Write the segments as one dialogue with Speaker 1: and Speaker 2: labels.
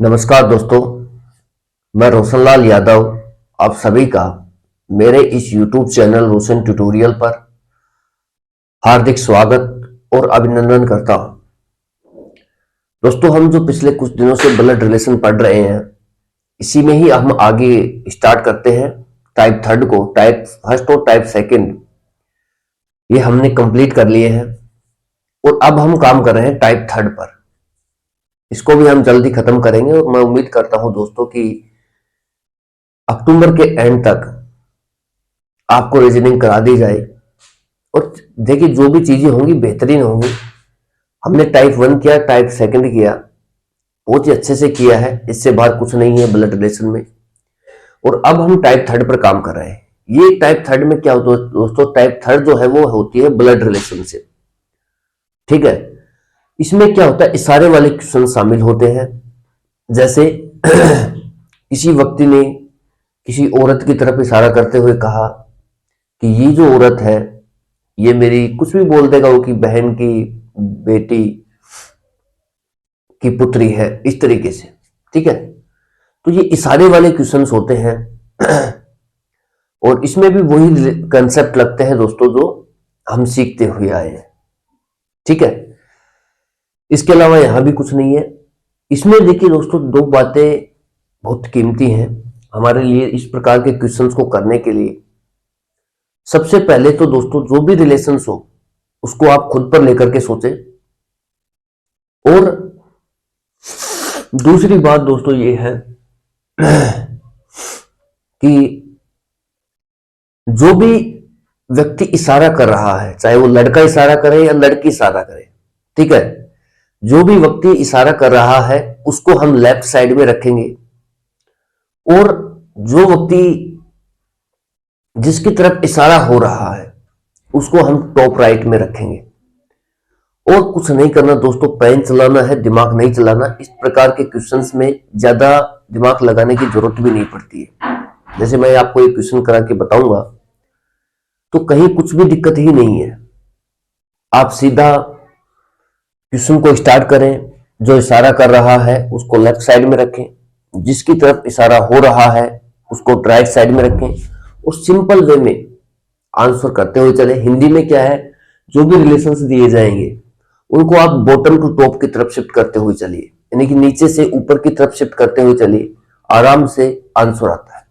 Speaker 1: नमस्कार दोस्तों, मैं रोशनलाल यादव आप सभी का मेरे इस YouTube चैनल रोशन ट्यूटोरियल पर हार्दिक स्वागत और अभिनंदन करता हूं। दोस्तों, हम जो पिछले कुछ दिनों से ब्लड रिलेशन पढ़ रहे हैं, इसी में ही हम आगे स्टार्ट करते हैं। टाइप थर्ड को, टाइप फर्स्ट और टाइप सेकंड ये हमने कंप्लीट कर लिए हैं और अब हम काम कर रहे हैं टाइप थर्ड पर। इसको भी हम जल्दी खत्म करेंगे और मैं उम्मीद करता हूं दोस्तों कि अक्टूबर के एंड तक आपको रीजनिंग करा दी जाए। और देखिए, जो भी चीजें होंगी बेहतरीन होंगी। हमने टाइप वन किया, टाइप सेकंड किया, बहुत ही अच्छे से किया है। इससे बाहर कुछ नहीं है ब्लड रिलेशन में। और अब हम टाइप थर्ड पर काम कर रहे हैं। ये टाइप थर्ड में क्या होता है दोस्तों? टाइप थर्ड जो है वो होती है ब्लड रिलेशन से, ठीक है। इसमें क्या होता है, इशारे वाले क्वेश्चन शामिल होते हैं। जैसे किसी व्यक्ति ने किसी औरत की तरफ इशारा करते हुए कहा कि ये जो औरत है ये मेरी, कुछ भी बोल देगा वो, कि बहन की, बेटी की पुत्री है, इस तरीके से, ठीक है। तो ये इशारे वाले क्वेश्चंस होते हैं और इसमें भी वही कंसेप्ट लगते हैं दोस्तों जो हम सीखते हुए आए हैं, ठीक है। इसके अलावा यहां भी कुछ नहीं है। इसमें देखिए दोस्तों, दो बातें बहुत कीमती हैं हमारे लिए इस प्रकार के क्वेश्चंस को करने के लिए। सबसे पहले तो दोस्तों, जो भी रिलेशंस हो उसको आप खुद पर लेकर के सोचें। और दूसरी बात दोस्तों ये है कि जो भी व्यक्ति इशारा कर रहा है, चाहे वो लड़का इशारा करे या लड़की इशारा करे, ठीक है, जो भी व्यक्ति इशारा कर रहा है उसको हम लेफ्ट साइड में रखेंगे और जो व्यक्ति जिसकी तरफ इशारा हो रहा है उसको हम टॉप राइट में रखेंगे। और कुछ नहीं करना दोस्तों, पेन चलाना है, दिमाग नहीं चलाना। इस प्रकार के क्वेश्चंस में ज्यादा दिमाग लगाने की जरूरत भी नहीं पड़ती है। जैसे मैं आपको एक क्वेश्चन करा के बताऊंगा तो कहीं कुछ भी दिक्कत ही नहीं है। आप सीधा क्वेश्चन को स्टार्ट करें, जो इशारा कर रहा है उसको लेफ्ट साइड में रखें, जिसकी तरफ इशारा हो रहा है उसको राइट साइड में रखें और सिंपल वे में आंसर करते हुए चले। हिंदी में क्या है, जो भी रिलेशंस दिए जाएंगे उनको आप बॉटम टू टॉप की तरफ शिफ्ट करते हुए चलिए, यानी कि नीचे से ऊपर की तरफ शिफ्ट करते हुए चलिए, आराम से आंसर आता है,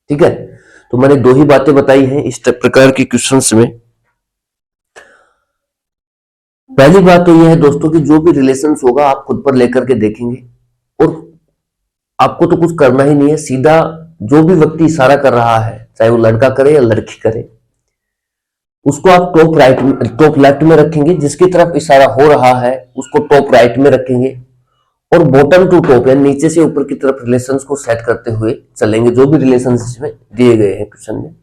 Speaker 1: ठीक है। तो मैंने दो ही बातें बताई हैं इस प्रकार के क्वेश्चंस में। पहली बात तो यह है दोस्तों कि जो भी रिलेशंस होगा आप खुद पर लेकर के देखेंगे और आपको तो कुछ करना ही नहीं है। सीधा जो भी व्यक्ति इशारा कर रहा है, चाहे वो लड़का करे या लड़की करे, उसको आप टॉप राइट में, टॉप लेफ्ट में रखेंगे। जिसकी तरफ इशारा हो रहा है उसको टॉप राइट में रखेंगे और बॉटम टू टॉप या नीचे से ऊपर की तरफ रिलेशंस को सेट करते हुए चलेंगे। जो भी रिलेशंस इसमें दिए गए हैं क्वेश्चन में,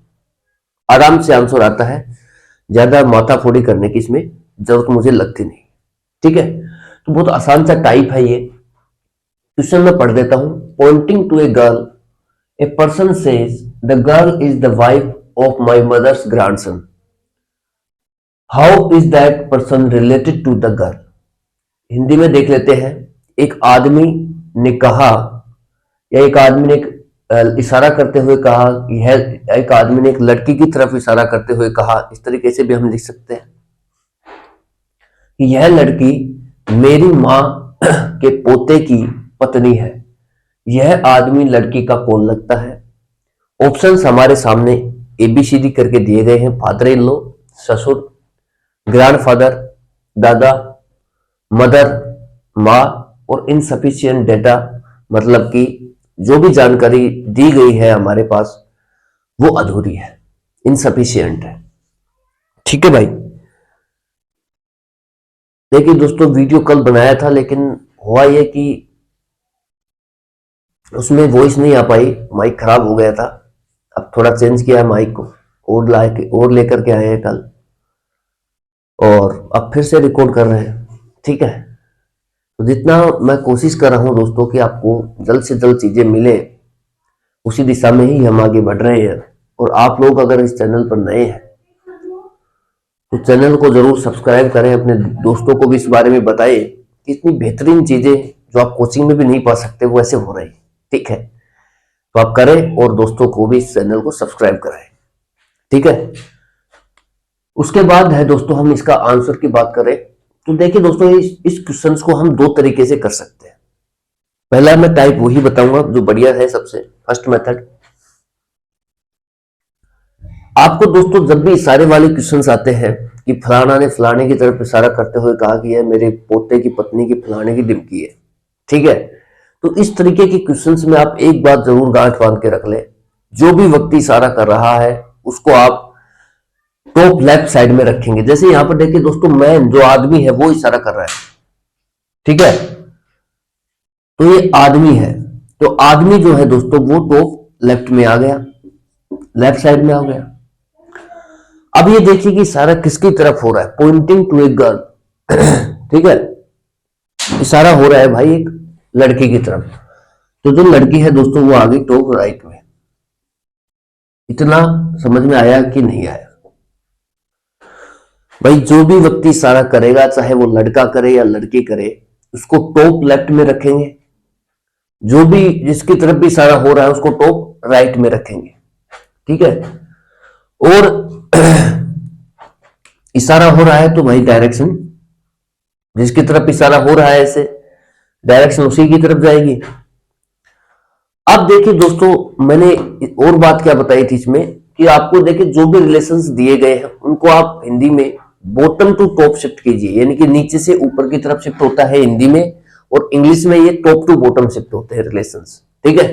Speaker 1: आराम से आंसर आता है। ज्यादा माथाफोड़ी करने की इसमें जरूरत मुझे लगती नहीं, ठीक है। तो बहुत आसान सा टाइप है ये क्वेश्चन। मैं पढ़ देता हूं। Pointing to a girl, a person says the girl is the wife of my mother's grandson. How is that person related to the girl? Hindi में देख लेते हैं। एक आदमी ने कहा, या एक आदमी ने इशारा करते हुए कहा, यह एक आदमी ने एक लड़की की तरफ इशारा करते हुए कहा, इस तरीके से भी हम लिख सकते हैं कि यह लड़की मेरी मां के पोते की पत्नी है। यह आदमी लड़की का कौन लगता है? ऑप्शंस हमारे सामने एबीसीडी करके दिए गए हैं। फादर इन लॉ, ससुर, ग्रैंडफादर, दादा, मदर, माँ, और इनसफिशिएंट डेटा, मतलब कि जो भी जानकारी दी गई है हमारे पास वो अधूरी है, इनसफिशिएंट है, ठीक है भाई। देखिए दोस्तों, वीडियो कल बनाया था लेकिन हुआ ये कि उसमें वॉइस नहीं आ पाई, माइक खराब हो गया था। अब थोड़ा चेंज किया है माइक को, और लेकर के आए हैं कल, और अब फिर से रिकॉर्ड कर रहे हैं, ठीक है। तो जितना मैं कोशिश कर रहा हूं दोस्तों कि आपको जल्द से जल्द चीजें मिले, उसी दिशा में ही हम आगे बढ़ रहे हैं। और आप लोग अगर इस चैनल पर नए हैं तो चैनल को जरूर सब्सक्राइब करें, अपने दोस्तों को भी इस बारे में बताएं कि इतनी बेहतरीन चीजें जो आप कोचिंग में भी नहीं पा सकते वो ऐसे हो रही। ठीक है, तो आप करें और दोस्तों को भी इस चैनल को सब्सक्राइब कराएं। ठीक है, उसके बाद है दोस्तों हम इसका आंसर की बात करें तो देखिए दोस्तों इस क्वेश्चंस को हम दो तरीके से कर सकते हैं। पहला मैं टाइप वही बताऊंगा जो बढ़िया है सबसे, फर्स्ट मेथड। आपको दोस्तों जब भी इशारे वाले क्वेश्चंस आते हैं कि फलाना ने फलाने की तरफ इशारा करते हुए कहा कि यह मेरे पोते की पत्नी की फलाने की डिमकी है, ठीक है, तो इस तरीके के क्वेश्चंस में आप एक बात जरूर गांठ बांध के रख ले, जो भी व्यक्ति इशारा कर रहा है उसको आप टॉप लेफ्ट साइड में रखेंगे। जैसे यहां पर देखिए दोस्तों, मैन जो आदमी है वो इशारा कर रहा है, ठीक है, तो ये आदमी है, तो आदमी जो है दोस्तों वो टॉप लेफ्ट में आ गया, लेफ्ट साइड में आ गया। अब ये देखिए कि इशारा किसकी तरफ हो रहा है, पॉइंटिंग टू ए गर्ल, ठीक है, इशारा हो रहा है भाई एक लड़की की तरफ, तो जो लड़की है दोस्तों वो आ गई टॉप राइट में। इतना समझ में आया कि नहीं आया? भाई जो भी व्यक्ति इशारा करेगा, चाहे वो लड़का करे या लड़की करे, उसको टॉप लेफ्ट में रखेंगे, जो भी जिसकी तरफ भी इशारा हो रहा है उसको टॉप राइट में रखेंगे, ठीक है। और इशारा हो रहा है तो भाई डायरेक्शन, जिसकी तरफ इशारा हो रहा है ऐसे डायरेक्शन उसी की तरफ जाएगी। अब देखिए दोस्तों मैंने और बात क्या बताई थी इसमें कि आपको देखिए जो भी रिलेशंस दिए गए हैं उनको आप हिंदी में बॉटम टू टॉप शिफ्ट कीजिए, यानी कि नीचे से ऊपर की तरफ शिफ्ट होता है हिंदी में, और इंग्लिश में ये टॉप टू बॉटम शिफ्ट होते हैं रिलेशंस, ठीक है।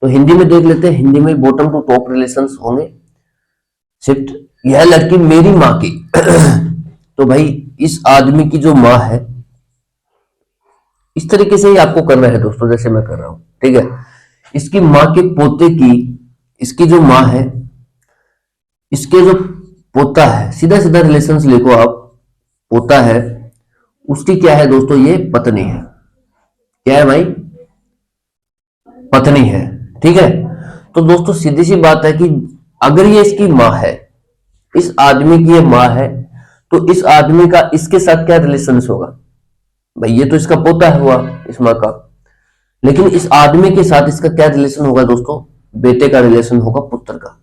Speaker 1: तो हिंदी में देख लेते हैं, हिंदी में बॉटम टू टॉप रिलेशंस होंगे शिफ्ट। यह लड़की मेरी माँ की तो भाई इस आदमी की जो माँ है, इस तरीके से ही आपको करना है दोस्तों जैसे मैं कर रहा हूं, ठीक है। इसकी माँ के पोते की, इसकी जो माँ है, इसके जो पोता है, सीधा सीधा रिलेशंस लिखो आप, पोता है, उसकी क्या है दोस्तों, ये पत्नी है। क्या है भाई? पत्नी है, ठीक है। तो दोस्तों सीधी सी बात है कि अगर ये इसकी माँ है, इस आदमी की ये माँ है, तो इस आदमी का इसके साथ क्या रिलेशन होगा भाई? ये तो इसका पोता हुआ इस माँ का, लेकिन इस आदमी के साथ इसका क्या रिलेशन होगा दोस्तों? बेटे का रिलेशन होगा, पुत्र का।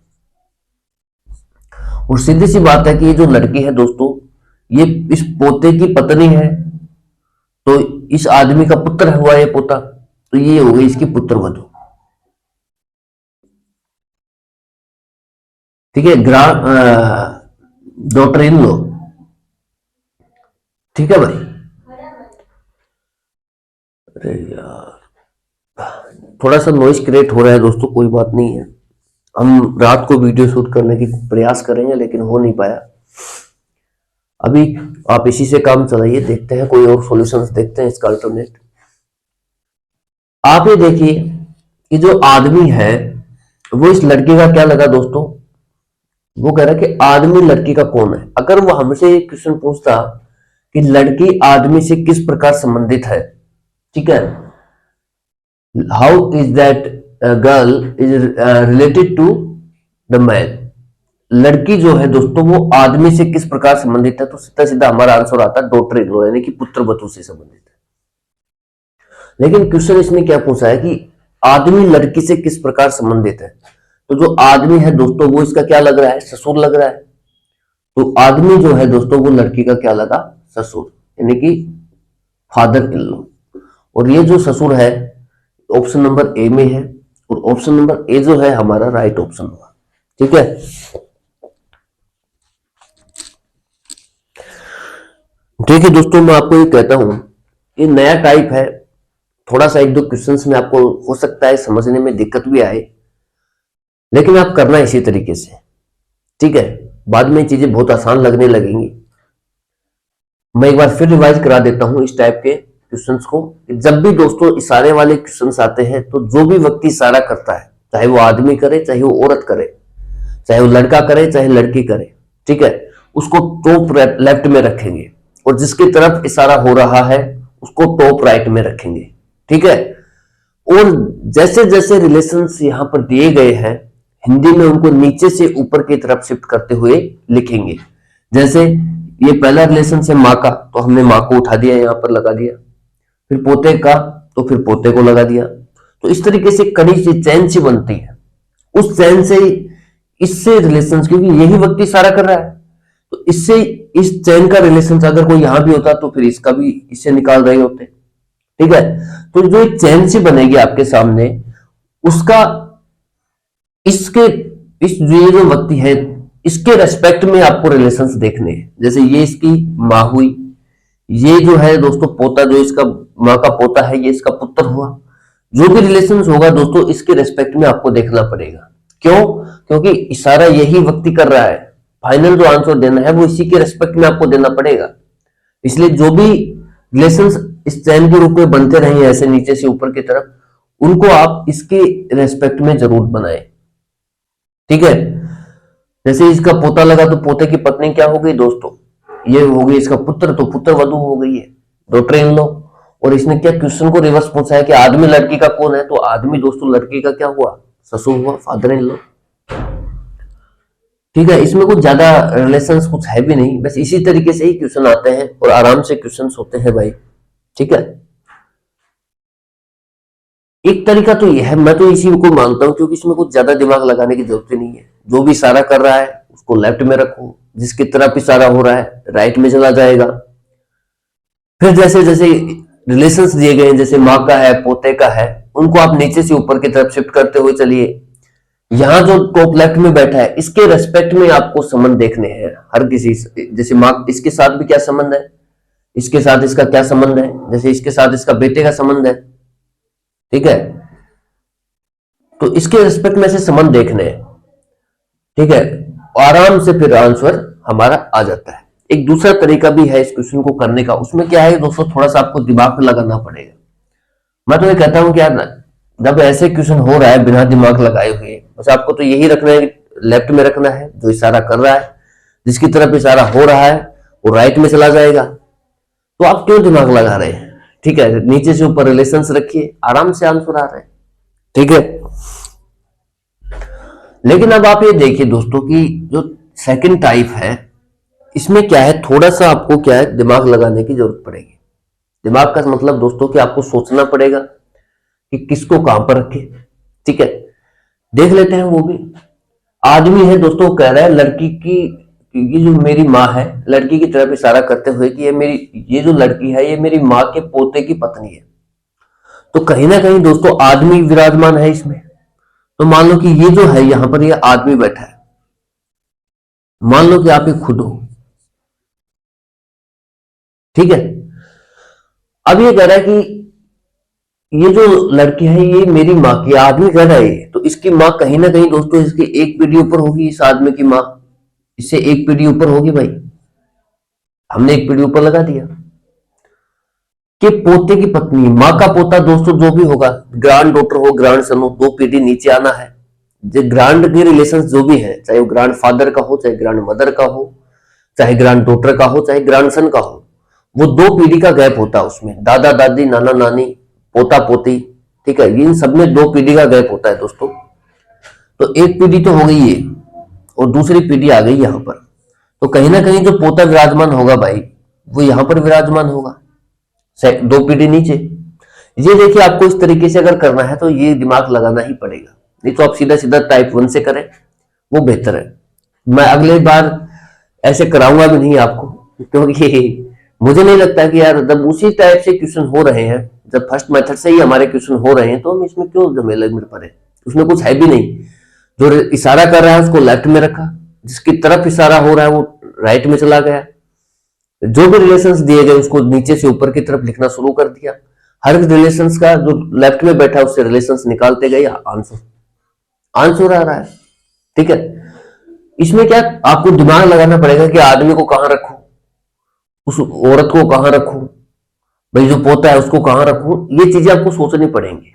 Speaker 1: और सीधी सी बात है कि ये जो लड़की है दोस्तों, ये इस पोते की पत्नी है, तो इस आदमी का पुत्र हुआ ये पोता, तो ये हो गई इसकी पुत्र वधू, ठीक है, डॉटर इन लॉ, ठीक है भाई। अरे यार थोड़ा सा नॉइस क्रिएट हो रहा है दोस्तों, कोई बात नहीं है, हम रात को वीडियो शूट करने की प्रयास करेंगे लेकिन हो नहीं पाया। अभी आप इसी से काम चलाइए, देखते हैं कोई और सॉल्यूशंस देखते हैं इसका अल्टरनेट। आप ये देखिए कि जो आदमी है वो इस लड़की का क्या लगा दोस्तों, वो कह रहा है कि आदमी लड़की का कौन है। अगर वो हमसे एक क्वेश्चन पूछता कि लड़की आदमी से किस प्रकार संबंधित है, ठीक है, how is that girl is related to the man, लड़की जो है दोस्तों वो आदमी से किस प्रकार संबंधित है, तो सीधा सीधा हमारा आंसर आता है डॉटर इन लॉ, यानी कि पुत्र वधू से संबंधित है। लेकिन क्वेश्चन इसने क्या पूछा है कि आदमी लड़की से किस प्रकार संबंधित है, तो जो आदमी है दोस्तों वो इसका क्या लग रहा है, ससुर लग रहा है। तो आदमी जो है दोस्तों वो लड़की का क्या लगा, ससुर, यानी कि फादर इन लॉ। और ये जो ससुर है ऑप्शन नंबर ए में है, और ऑप्शन नंबर ए जो है हमारा राइट ऑप्शन होगा, ठीक है। देखिए दोस्तों मैं आपको ये कहता हूं, ये नया टाइप है, थोड़ा सा एक दो क्वेश्चंस में आपको हो सकता है समझने में दिक्कत भी आए, लेकिन आप करना इसी तरीके से, ठीक है। बाद में चीजें बहुत आसान लगने लगेंगी। मैं एक बार फिर रिवाइज करा देता हूं इस टाइप के क्वेश्चंस को। जब भी दोस्तों इशारे वाले क्वेश्चंस आते हैं तो जो भी व्यक्ति इशारा करता है, चाहे वो आदमी करे चाहे वो औरत करे, चाहे वो लड़का करे चाहे लड़की करे, ठीक है, उसको टॉप लेफ्ट में रखेंगे, और जिसकी तरफ इशारा हो रहा है उसको टॉप राइट में रखेंगे, ठीक है। और जैसे जैसे रिलेशंस यहां पर दिए गए हैं हिंदी में उनको नीचे से ऊपर की तरफ शिफ्ट करते हुए लिखेंगे। जैसे ये पहला रिलेशन है माँ का, तो हमने माँ को उठा दिया, यहां पर लगा दिया। फिर पोते का, तो फिर पोते को लगा दिया। तो इस तरीके से कड़ी सी चैन सी बनती है। उस चैन से इससे रिलेशन, क्योंकि यही व्यक्ति इशारा कर रहा है, तो इससे इस चैन का रिलेशन अगर कोई यहां भी होता तो फिर इसका भी इससे निकाल रहे होते। ठीक है, तो जो एक चैन सी बनेगी आपके सामने, उसका इसके इस ये जो व्यक्ति है इसके रेस्पेक्ट में आपको रिलेशंस देखने हैं। जैसे ये इसकी माँ हुई, ये जो है दोस्तों पोता, जो इसका माँ का पोता है, ये इसका पुत्र हुआ। जो भी रिलेशंस होगा दोस्तों, इसके रेस्पेक्ट में आपको देखना पड़ेगा। क्यों? क्योंकि इशारा यही व्यक्ति कर रहा है, फाइनल जो आंसर देना है वो इसी के रेस्पेक्ट में आपको देना पड़ेगा। इसलिए जो भी रिलेशंस इस चैन के रूप में बनते रहे ऐसे नीचे से ऊपर की तरफ, उनको आप इसके रेस्पेक्ट में जरूर बनाए। ठीक है, जैसे इसका पोता लगा तो पोते की पत्नी क्या हो गई दोस्तों, ये हो गई इसका पुत्र, तो पुत्र वधू हो गई है, डॉटर इन लॉ। और इसने क्या क्वेश्चन को रिवर्स पूछा है कि आदमी लड़की का कौन है, तो आदमी दोस्तों लड़की का क्या हुआ, ससुर हुआ, फादर इन लॉ। ठीक है, इसमें कुछ ज्यादा रिलेशंस कुछ है भी नहीं, बस इसी तरीके से ही क्वेश्चन आते हैं और आराम से क्वेश्चन होते हैं भाई। ठीक है, एक तरीका तो यह है, मैं तो इसी को मानता हूं, क्योंकि इसमें कुछ ज्यादा दिमाग लगाने की जरूरत ही नहीं है। जो भी इशारा कर रहा है उसको लेफ्ट में रखो, जिसकी तरफ इशारा हो रहा है राइट में चला जाएगा। फिर जैसे जैसे रिलेशंस दिए गए हैं, जैसे माँ का है, पोते का है, उनको आप नीचे से ऊपर की तरफ शिफ्ट करते हुए चलिए। यहां जो टॉप लेफ्ट में बैठा है इसके रेस्पेक्ट में आपको संबंध देखने हैं हर किसी से। जैसे माँ, इसके साथ भी क्या संबंध है, इसके साथ इसका क्या संबंध है, जैसे इसके साथ इसका बेटे का संबंध है। ठीक है, तो इसके रिस्पेक्ट में से संबंध देखने हैं। ठीक है, आराम से फिर आंसर हमारा आ जाता है। एक दूसरा तरीका भी है इस क्वेश्चन को करने का, उसमें क्या है दोस्तों, थोड़ा सा आपको दिमाग लगाना पड़ेगा। मैं तो ये कहता हूं कि यार जब ऐसे क्वेश्चन हो रहा है बिना दिमाग लगाए हुए, बस आपको तो यही रखना है, लेफ्ट में रखना है, जो इशारा कर रहा है, जिसकी तरफ इशारा हो रहा है वो राइट में चला जाएगा। तो आप क्यों दिमाग लगा रहे हैं? ठीक है, नीचे से ऊपर रिलेशंस रखिए, आराम से आंसर आ रहे हैं। ठीक है, लेकिन अब आप ये देखिए दोस्तों कि जो सेकंड टाइप है, इसमें क्या है, थोड़ा सा आपको क्या है, दिमाग लगाने की जरूरत पड़ेगी। दिमाग का मतलब दोस्तों कि आपको सोचना पड़ेगा कि किसको कहां पर रखे। ठीक है, देख लेते हैं। वो भी आदमी है दोस्तों, कह रहा है लड़की की, ये जो मेरी माँ है, लड़की की तरफ इशारा करते हुए कि ये जो लड़की है ये मेरी माँ के पोते की पत्नी है। तो कहीं ना कहीं दोस्तों आदमी विराजमान है इसमें। तो मान लो कि ये जो है यहां पर ये आदमी बैठा है, मान लो कि आप ही खुद हो। ठीक है, अब ये कह रहा है कि ये जो लड़की है ये मेरी माँ की, आदमी कह रहा है, तो इसकी माँ कहीं ना कहीं दोस्तों इसकी एक पीढ़ी ऊपर होगी, इस आदमी की माँ इससे एक पीढ़ी ऊपर होगी भाई। हमने एक पीढ़ी ऊपर लगा दिया कि पोते की पत्नी, माँ का पोता दोस्तों जो भी होगा, ग्रांड डॉटर हो, ग्रांड सन हो, दो पीढ़ी नीचे आना है। जो ग्रांड के रिलेशन जो भी है, चाहे वो ग्रांड फादर का हो, चाहे ग्रांड मदर का हो, चाहे ग्रांड डॉटर का हो, चाहे ग्रांड सन का हो, वो दो पीढ़ी का गैप होता है उसमें। दादा दादी, नाना नानी, पोता पोती, ठीक है, इन सब में दो पीढ़ी का गैप होता है दोस्तों। तो एक पीढ़ी तो हो गई है और दूसरी पीढ़ी आ गई यहां पर। तो कहीं ना कहीं जो पोता विराजमान होगा भाई, वो यहां पर विराजमान होगा, दो पीढ़ी नीचे। ये देखिए, आपको इस तरीके से अगर करना है तो ये दिमाग लगाना ही पड़ेगा, नहीं तो आप सीधा सीधा टाइप 1 से करें, वो बेहतर है। मैं अगले बार ऐसे कराऊंगा भी नहीं आपको, क्योंकि मुझे नहीं लगता कि यार जब उसी टाइप से क्वेश्चन हो रहे हैं, जब फर्स्ट मेथड से ही हमारे क्वेश्चन हो रहे हैं, तो हम इसमें क्यों झमेले में पड़े। उसमें कुछ है भी नहीं। जो इशारा कर रहा है उसको लेफ्ट में रखा, जिसकी तरफ इशारा हो रहा है वो राइट में चला गया। जो भी रिलेशंस दिए गए उसको नीचे से ऊपर की तरफ लिखना शुरू कर दिया। हर रिलेशंस का जो लेफ्ट में बैठा उससे रिलेशंस निकालते गए, आंसर आ रहा है। ठीक है, इसमें क्या आपको दिमाग लगाना पड़ेगा कि आदमी को कहां रखूं, उस औरत को कहां रखूं, भाई जो पोता है उसको कहां रखूं, ये चीजें आपको सोचनी पड़ेंगी।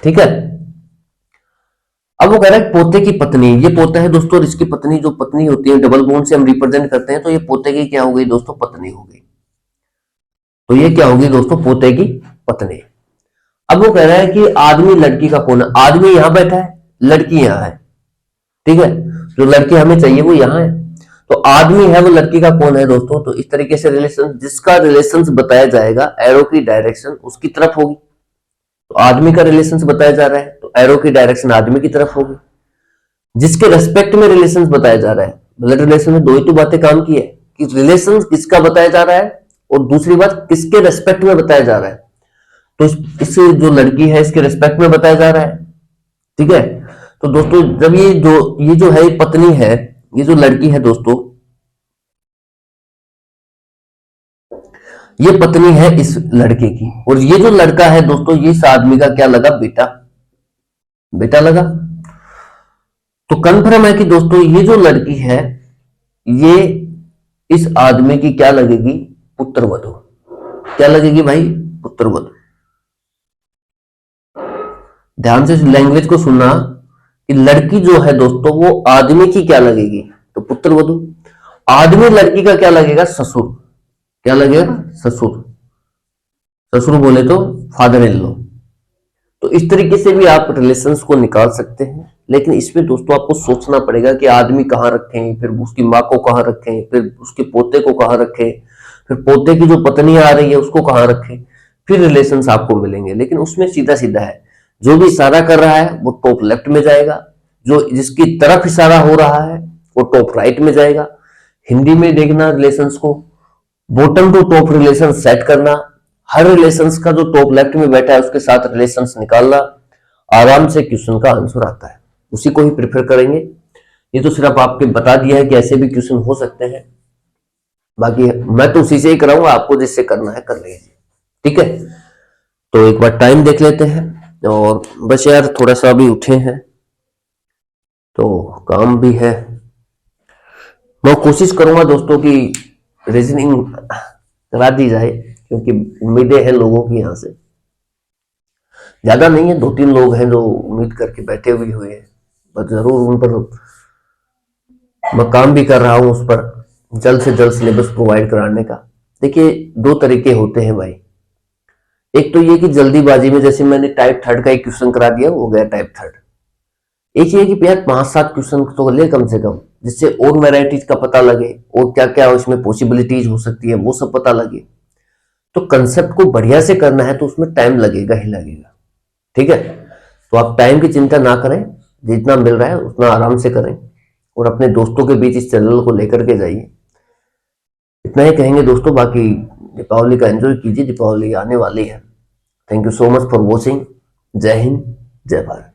Speaker 1: ठीक है, अब वो कह रहा है पोते की पत्नी, ये पोता है दोस्तों, और इसकी पत्नी, जो पत्नी होती है डबल बोन से हम रिप्रेजेंट करते हैं, तो ये पोते की क्या हो गई दोस्तों, पत्नी हो गई। तो ये क्या होगी दोस्तों, पोते की पत्नी। अब वो कह रहा है कि आदमी लड़की का कौन है, आदमी यहां बैठा है, लड़की यहां है। ठीक है, जो लड़की हमें चाहिए वो यहां है। तो आदमी है वो लड़की का कौन है दोस्तों, तो इस तरीके से रिलेशन, जिसका रिलेशन बताया जाएगा एरो की डायरेक्शन उसकी तरफ होगी। तो आदमी का रिलेशन बताया जा रहा है तो एरो की डायरेक्शन आदमी की तरफ होगी। जिसके रेस्पेक्ट में रिलेशन बताया जा रहा है, ब्लड रिलेशन में दो ही तो बातें काम की है कि रिलेशन किसका बताया जा रहा है और दूसरी बात किसके रेस्पेक्ट में बताया जा रहा है। तो इस जो लड़की है इसके रेस्पेक्ट में बताया जा रहा है, ठीक है। तो दोस्तों जब ये जो है पत्नी है, ये जो लड़की है दोस्तों, ये पत्नी है इस लड़के की, और ये जो लड़का है दोस्तों ये इस आदमी का क्या लगा, बेटा, बेटा लगा। तो कंफर्म है कि दोस्तों ये जो लड़की है ये इस आदमी की क्या लगेगी, पुत्र वधू। क्या लगेगी भाई, पुत्र वधू। ध्यान से लैंग्वेज को सुनना कि लड़की जो है दोस्तों वो आदमी की क्या लगेगी, तो पुत्र वधू। आदमी लड़की का क्या लगेगा, ससुर। क्या लगेगा, ससुर। ससुर बोले तो फादर इन लॉ। तो इस तरीके से भी आप रिलेशंस को निकाल सकते हैं, लेकिन इसमें दोस्तों आपको सोचना पड़ेगा कि आदमी कहाँ रखें, फिर उसकी माँ को कहाँ रखें, फिर उसके पोते को कहाँ रखें, फिर पोते की जो पत्नी आ रही है उसको कहाँ रखें, फिर रिलेशंस आपको मिलेंगे। लेकिन उसमें सीधा सीधा है, जो भी इशारा कर रहा है वो टॉप लेफ्ट में जाएगा, जो जिसकी तरफ इशारा हो रहा है वो टॉप राइट में जाएगा। हिंदी में देखना रिलेशंस को, bottom to top relation set करना, हर रिलेशंस का जो टॉप लेफ्ट में बैठा है उसके साथ रिलेशंस निकालना, आराम से क्वेश्चन का आंसर आता है, उसी को ही प्रेफर करेंगे। ये तो सिर्फ आपके बता दिया है कि ऐसे भी क्वेश्चन हो सकते हैं, बाकी मैं तो उसी से ही कराऊंगा, आपको जिससे करना है कर लीजिए, ठीक है। तो एक बार टाइम देख लेते हैं, और बस यार थोड़ा सा अभी उठे हैं तो काम भी है। मैं कोशिश करूंगा दोस्तों की रीजनिंग करा दी जाए, क्योंकि उम्मीदें हैं लोगों की, यहां से ज्यादा नहीं है, 2-3 लोग हैं जो उम्मीद करके बैठे हुए हैं, बस जरूर उन पर मैं काम भी कर रहा हूं, उस पर जल्द से जल्द सिलेबस प्रोवाइड कराने का। देखिए 2 तरीके होते हैं भाई, एक तो ये कि जल्दीबाजी में, जैसे मैंने टाइप 3 का एक क्वेश्चन करा दिया, हो गया टाइप 3। एक ये कि यार 5-7 क्वेश्चन तो ले कम से कम, जिससे और वैरायटीज का पता लगे और क्या क्या उसमें पॉसिबिलिटीज हो सकती है वो सब पता लगे। तो कंसेप्ट को बढ़िया से करना है तो उसमें टाइम लगेगा ही लगेगा, ठीक है। तो आप टाइम की चिंता ना करें, जितना मिल रहा है उतना आराम से करें, और अपने दोस्तों के बीच इस चैनल को लेकर के जाइए। इतना ही कहेंगे दोस्तों, बाकी दीपावली का एंजॉय कीजिए, दीपावली आने वाली है। Thank you so much for watching. जय हिंद, जय भारत।